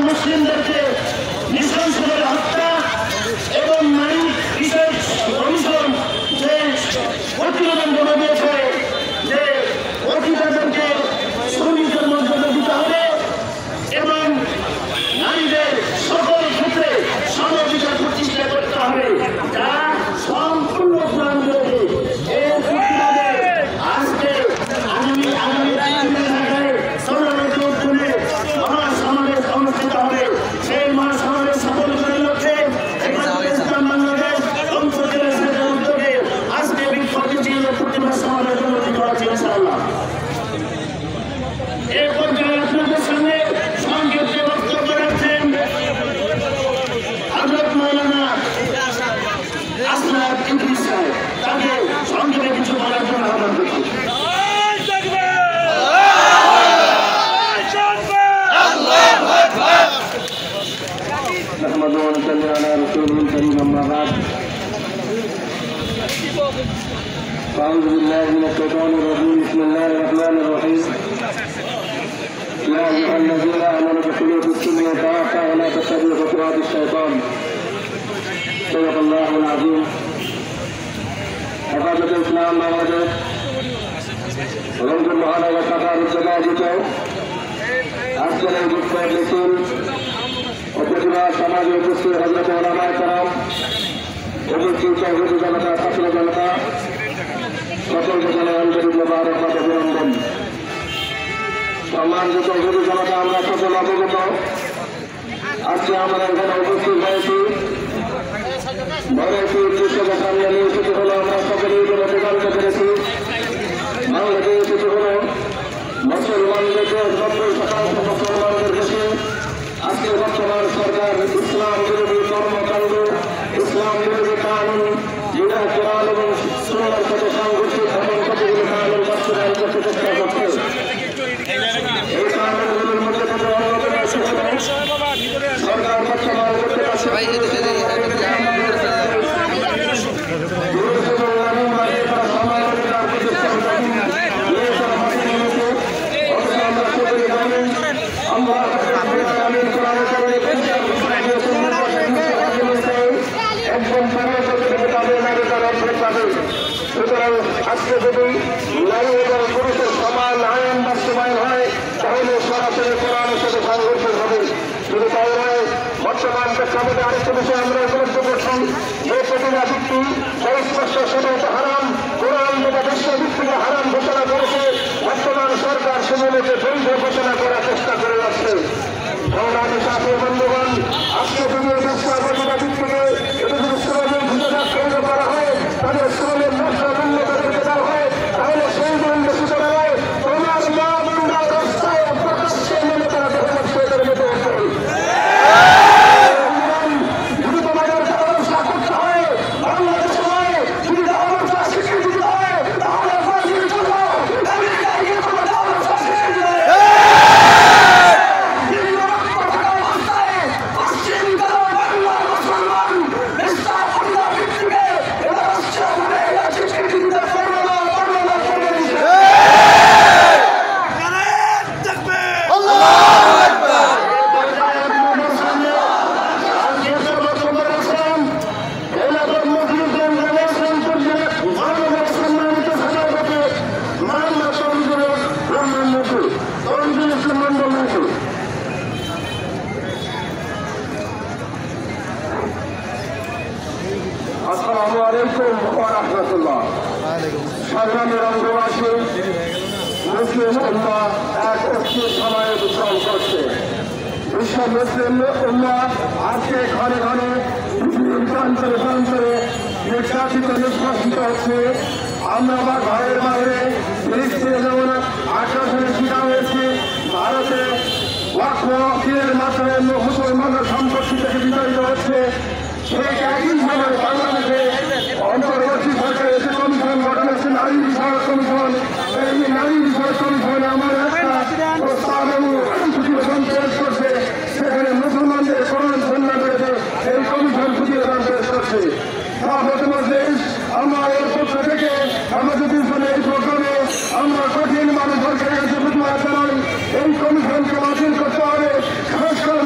মুসলিমদেরকে নৃশংসভাবে হত্যা এবং নারী বিশেষ কমিশন যে প্রতিবেদন জমা দিয়েছে যে অধিকারদেরকে শ্রমিকের মর্যাদা দিতে হবে এবং নারীদের সকল ক্ষেত্রে সমাধিকার প্রতিষ্ঠা করতে হবে, যা সম্পূর্ণ প্রাণ রয়েছে। এর প্রতিবাদে আজকে আগামী মহাসমাবেশ অনুষ্ঠিত হবে। সেই মহাসমাবেশ সফল করার লক্ষ্যে বাংলাদেশ উদ্যোগে আজকে প্রতিবাদ সমাবেশ অনুষ্ঠিত হচ্ছে ইনশাআল্লাহ। এই পর্যায়ে আপনাদের সামনে সংক্ষিপ্ত বক্তব্য রাখছেন হযরত মাওলানা আসনাদ ইদ্রিস সাহেব। তাকে সংক্ষেপে কিছু বলার জন্য আহ্বান করছি। نحمده ونصلي على رسوله الكريم أما بعد أعوذ بالله من الشيطان الرجيم بسم الله الرحمن الرحيم يا أيها الذين آمنوا ادخلوا في السلم كافة ولا تتبعوا خطوات الشيطان صدق الله العظيم হেফাজতে ইসলাম বাংলাদেশ রংপুর মহানগর শাখার উদ্যোগে আয়োজিত আজকের এই বিক্ষোভ মিছিল ও প্রতিবাদ সমাজে উপস্থিত হযরত উলামায়ে কেরাম, উপস্থিত চৌধুরী জনতা, ছাত্র জনতা, সকলকে জানাই আন্তরিক মোবারকবাদ অভিনন্দন। সম্মানিত চৌধুরী জনতা, আমরা সকল অবগত আজকে আমরা এখানে উপস্থিত হয়েছি বড় একটি উদ্দেশ্যকে সামনে নিয়ে সেটি হল আমরা সকলেই বলতে জানতে পেরেছি বাংলাদেশ সেটি হল মুসলমানদেরকে 90% মুসলমানদের দেশে আজকে বর্তমান সরকার ইসলাম বিরোধী কর্মকাণ্ড, ইসলাম বিরোধী কানুন, যেটা কোরআন এবং সুন্নাহর সাথে সাংঘর্ষিক এবং কতগুলো কানুন বাস্তবায়ন করতে চেষ্টা করছে। এই কানুনগুলোর মধ্যে থেকে অন্যতম সরকার বর্তমান করতে পারছে সুতরাং আজকে যদি নারী এবং পুরুষের সমান আইন বাস্তবায়ন হয় তাহলে সরাসরি কোরআনের সাথে সংঘর্ষ হবে। শুধু তাই নয়, বর্তমান প্রেক্ষাপটে আরেকটি বিষয় আমরা উপলব্ধ করছি যে প্রতিভা ভিত্তি সুস্পষ্ট সেটা হারাম, কোরআন যেটা বিশ্বভিত্তিকে হারাম ঘোষণা করেছে, বর্তমান সরকার সেগুলোকে বৈধ ঘোষণা করার চেষ্টা করে যাচ্ছে। সংগ্রামী সাথী বন্ধুগণ, আজকে যদি এই ব্যবসা প্রতিভা ভিত্তিকে এটা যদি শ্রমের ভূমিকা কেন্দ্র করা হয়, তাদের শ্রমের ব্যবসা মূল্য তাদেরকে দেওয়া হয়, তাহলে সেই দিন বেশি করা হয় তোমার মা বন্ধা রাস্তায় প্রকাশ্যে মনে করা দেখা যাচ্ছে এদের মতো যদি তোমাদের ব্যবস্থা করতে হয় বাংলাদেশে নয়, যদি ব্যবস্থা স্বীকৃতি দিতে হয় তাহলে আসসালামু আলাইকুম ওয়া রাহমাতুল্লাহ। সংগ্রামী রঙ্গবাসী, মুসলিম উম্মাহ এক অস্থির সময়ে বিচরণ করছে। বিশ্ব মুসলিম উম্মাহ আজকে ঘরে ঘরে পৃথিবীর প্রান্তরে প্রান্তরে নির্যাতিত নিষ্কাশিত হচ্ছে। আমরা বা ঘরের বাইরে ফিলিস্তিনে যেমন আগ্রাসনের শিকার হয়েছি, ভারতে ওয়াকফ আইনের মাধ্যমে মুসলমানদের সম্পত্তি থেকে বিতাড়িত হচ্ছে। সেই একই সময় বাংলাদেশে অন্তর্বর্তী সরকারের একটি কমিশন গঠন হচ্ছে, নারী বিষয়ক কমিশন। এই নারী বিষয়ক কমিশনে আমার একটা প্রস্তাব এবং প্রতিবেদন পেশ করছে, সেখানে মুসলমানদের কোরআন সুন্নাহ করেছে এই কমিশন প্রতিবেদন পেশ করছে। আমরা এর পক্ষ থেকে আমাদের এই প্রোগ্রামে আমরা কঠিনভাবে সরকারের কাছে প্রতিবাদ জানাই, এই কমিশনকে বাতিল করতে হবে। খাস করে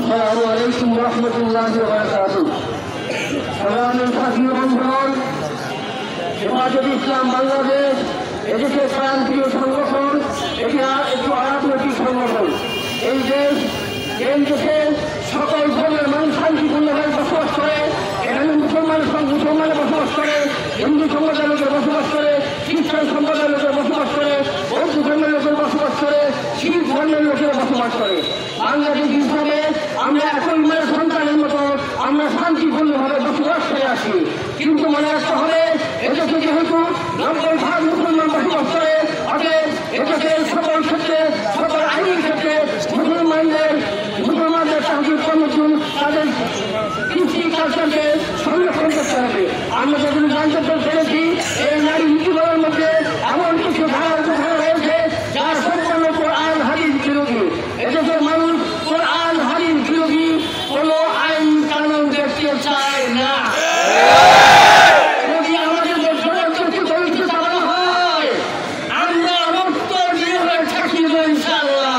আসসালামু আলাইকুম ওয়া রাহমাতুল্লাহি ওয়া বারাকাতুহু। সালামের সাথী বন্ধুগণ, হেফাজতে ইসলাম বাংলাদেশ এদেশে প্রান্তীয় সংগঠন, এটি একটু রাজনৈতিক সংগঠন। এই দেশ দেশে সকল ধর্মের মানুষ শান্তিপূর্ণভাবে বসবাস করে। এখানে মুসলমানে বসবাস করে, হিন্দু সম্প্রদায়ের লোকের বসবাস করে, খ্রিস্টান সম্প্রদায়ের লোকের বসবাস করে, বৌদ্ধ ধর্মের লোকের বসবাস করে, শিখ ধর্মের লোকের বসবাস করে। বাংলাদেশ হিসাবে আমরা একই মেয়ের সন্তানের মতো আমরা শান্তিপূর্ণভাবে বসবাস করে আসি। কিন্তু মনে রাখতে হবে, এদেশে যেহেতু 90% মুসলমান বসবাস করে, অতএব এদেশের সকল ক্ষেত্রে, সকল আইনের ক্ষেত্রে মুসলমানদের সাহায্য কমিশন তাদের কৃষি কালচারকে সংরক্ষণ করতে হবে। আমরা যখন জানতে পেরেছি এই নারী নীতিগুলোর মধ্যে এমন কিছু ধারা রয়েছে যার সম্পূর্ণ কোরআন হাদিস বিরোধী। এদেশের মানুষ কোরআন হাদিস বিরোধী কোন আইন কানুন দেখতে চায় না। যদি আমাদের চরিত্র চালানো হয়, আমরা রক্ত দিয়ে থাকিব ইনশাআল্লাহ।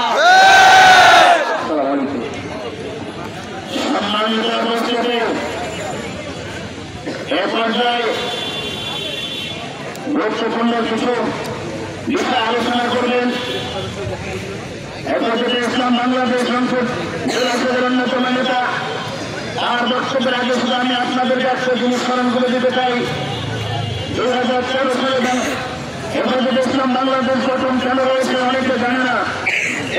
এ পর্যায়ে গুরুত্বপূর্ণ কিছু বিষয় আলোচনা করবেন হেফাজতে ইসলাম বাংলাদেশ সংসদ জেলাসদের অন্যতম নেতা। তার বক্তব্যের আগে শুধু আমি আপনাদের কাছে জিনিস স্মরণ করে দিতে চাই, 2013 সালে হেফাজতে ইসলাম বাংলাদেশ গঠন কেন হয়েছে অনেকে জানে না।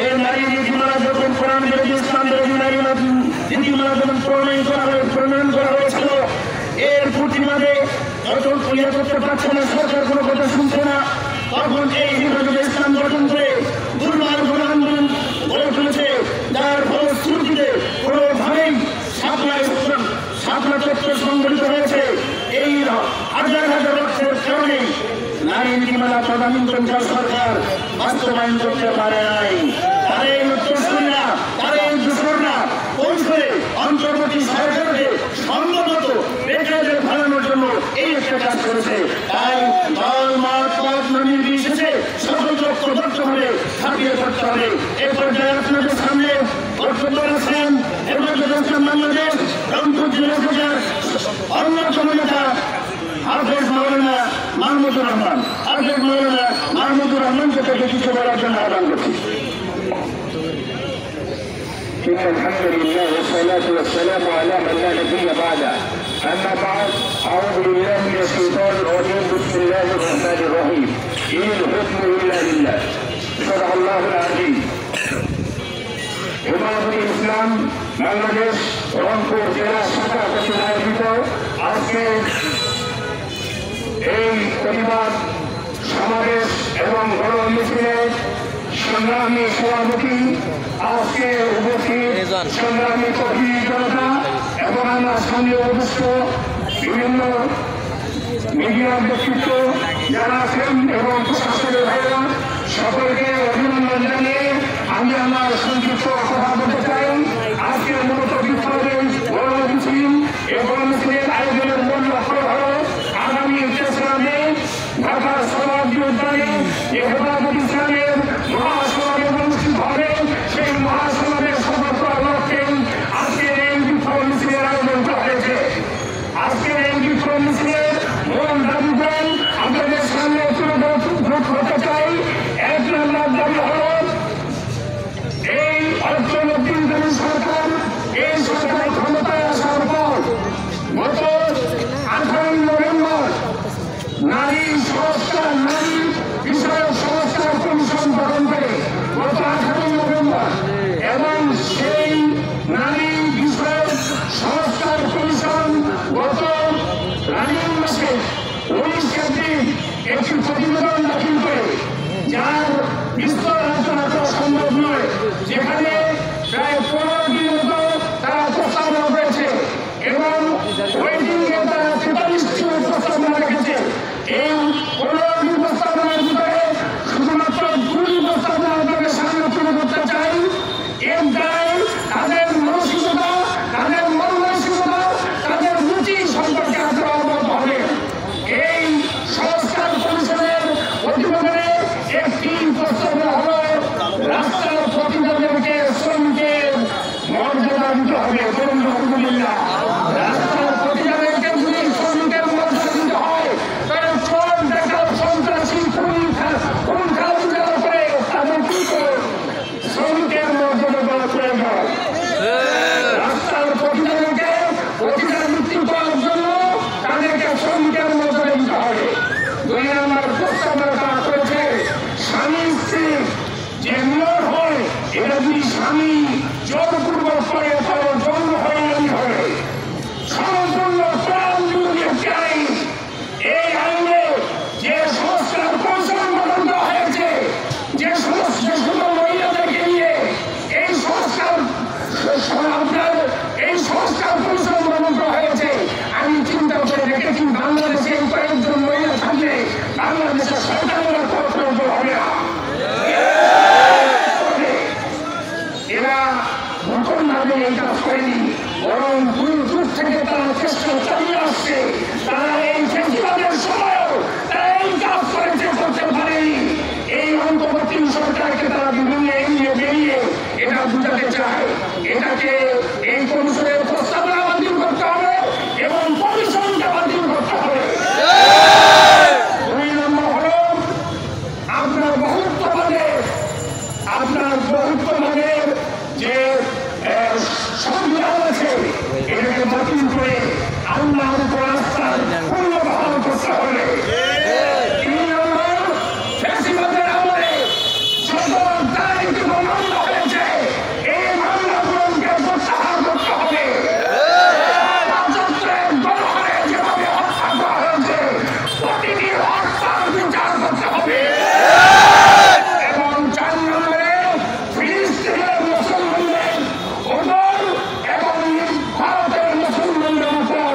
এই নারী নীতিমালা যখন কোরআন বিরোধী, ইসলাম বিরোধী নারী নীতিমালা যখন প্রণয়ন করা হয়েছিল, এর প্রতিবাদে যখন ক্রিয়া করতে পারছে না, সরকার কোনো কথা শুনছে না, তখন এই হেফাজতে ইসলাম গঠন করে দুর্বার গণ আন্দোলন গড়ে তুলেছে। যার ফলশ্রুতিতে কোনোভাবেই শাপলা চত্বর সংগঠিত হয়েছে। এই হাজার হাজার রক্তের কারণে নারী নীতিমালা তদানীন্তনকার সরকার বাস্তবায়ন করতে পারে নাই। তারা এই উত্তরসূরিরা, তারা এই দূষণরা পৌঁছে অন্তর্বর্তী সরকারকে সম্ভবত বেকারদের ফেলানোর জন্য এই একটা কাজ করেছে। তাই দল মত নির্বিশেষে সকল ঐক্যবদ্ধভাবে ঝাঁপিয়ে পড়তে হবে। এ পর্যায়ে আপনাদের সামনে বক্তব্য রাখছেন হেফাজতে ইসলাম বাংলাদেশ রংপুর জেলা শাখার অন্যতম নেতা হাফেজ মৌলানা মাহমুদুর রহমান। হাফেজ মৌলানা মাহমুদুর রহমানকে তাকে কিছু বলার জন্য আহ্বান করছি। الحمد لله والصلاة والسلام على من لا نبي بعده. أما بعد، أعوذ بالله من الشيطان الرجيم. بسم الله الرحمن الرحيم. إن الحكم إلا لله. صدق الله العظيم. হেফাজতে ইসলাম বাংলাদেশ রংপুর জেলা শাখা কর্তৃক আয়োজিত আজকে এই প্রতিবাদ সমাবেশ এবং গণ মিছিলের সংগ্রামী সভাপতি, আজকে উপস্থিত সংগ্রামী কর্মী জনতা এবং আমার সঙ্গে উপস্থিত বিভিন্ন মিডিয়ার ব্যক্তিত্ব যারা আছেন এবং প্রশাসনের ভাইরা, সকলকে অভিনন্দন জানিয়ে আমি আমার সংক্ষিপ্ত কথা বলতে চাই। আজকে মূলত বিপ্লবের গণ মিছিল এবং মিছিলের আয়োজনের মূল লক্ষ্য হল আগামী 3রা মে ঢাকার সমাজ উদ্যানে হেফাজতে ইসলামের মহাসমাবেশ অনুষ্ঠিত হবে। সেই মহাসমাবেশ সফল করার লক্ষ্যে আজকের এই বিপ্লব মিছিলের আয়োজন করা হয়েছে। আজকের এই বিপ্লব মিছিলের মূল দাবিগণ আপনাদের সামনে তুলে ধরতে চাই। 1 নম্বর দাবি হল এই অন্তর্বর্তীকালীন সরকার, এই সরকার ক্ষমতায় আসার পর গত 18 নভেম্বর নারী সংস্কার, নারী বিষয়ক সংস্কার কমিশন গঠন করে গত 18 নভেম্বর, এবং সেই নারী বিষয়ক সংস্কার কমিশন গত রানিং মাসে 19 এপ্রিল একটি প্রতিবেদন দাখিল করে, যার বিস্তর আলোচনা করা সম্ভব নয়, যেখানে প্রায় 15 দিন মতো তারা প্রস্তাবনা করেছে এবং ওয়েটিংয়ে তারা 43টি প্রস্তাবনা রেখেছে। এই 15টি প্রস্তাবনার ভিতরে শুধুমাত্র 2টি প্রস্তাবনা আপনাদের সামনে তুলে ধরতে চাই। এর দ্বারাই তাদের মানসিকতা, তাদের মন মানসিকতা, তাদের রুচি সম্পর্কে আপনারা অবগত হবে। এই সংস্কার কমিশনের প্রতিবেদনে একটি প্রস্তাবনা হল রাস্তার প্রতিবেদনকে যদি স্বামী জোরপূর্বক করে তার জন্ম হয়রানি হবে সম্পূর্ণ প্রাণ বিরোধী একটি আইন। এই আইনে যে সংস্কার কৌশল গ্রহণ করা হয়েছে, যে সমস্ত মহিলাদেরকে নিয়ে এই সংস্কার আপনার এই সংস্কার কৌশল গ্রহণ করা হয়েছে, আমি চিন্তা করে দেখেছি বাংলাদেশে কয়েকজন মহিলা থাকলে বাংলাদেশের সরকারের কর্তব্য হবে না। এরা নতুনভাবে এই কাজ করেনি, বরং দূর থেকে তারা চেষ্টা চালিয়ে আসছে। তারা এই ফেস্টিভ্যালের সময়ও তারা এই কাজ করেছে, করতে পারেনি। এই অন্তর্বর্তী সরকারকে তারা বিভিন্ন এড়িয়ে বেরিয়ে এটা বুঝাতে চায়। এটাকে এই কমিশনের প্রস্তাবনা বাতিল করতে হবে এবং কমিশনকে বাতিল করতে হবে। 2 নম্বর হল আপনার বহুত্ববাদের যে সংবিধান আছে এটাকে বাতিল করে আল্লাহর উপর আস্থার পূর্ণ বহাল করতে হবে। 3 নম্বর ফ্যাসিবাদের আমলে যত দায়িত্ব মামলা হয়েছে এই মামলাগুলোকে প্রত্যাহার করতে হবে। রাজত্বের গণহারে যেভাবে হত্যা করা হয়েছে প্রতিটি হত্যার বিচার করতে হবে। এবং 4 নম্বরে ফিলিস্তিনের মুসলমানদের উপর এবং ভারতের মুসলমানদের উপর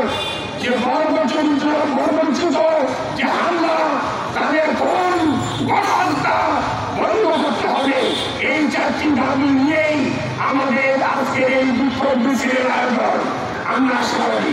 যে বর্বরচিত যে হামলা, তাদের খুন, গণহত্যা বন্ধ করতে হবে। এই 4টি দাবি নিয়েই আমাদের আজকের এই বিক্ষোভ মিছিলের আয়োজন। আমরা সবাই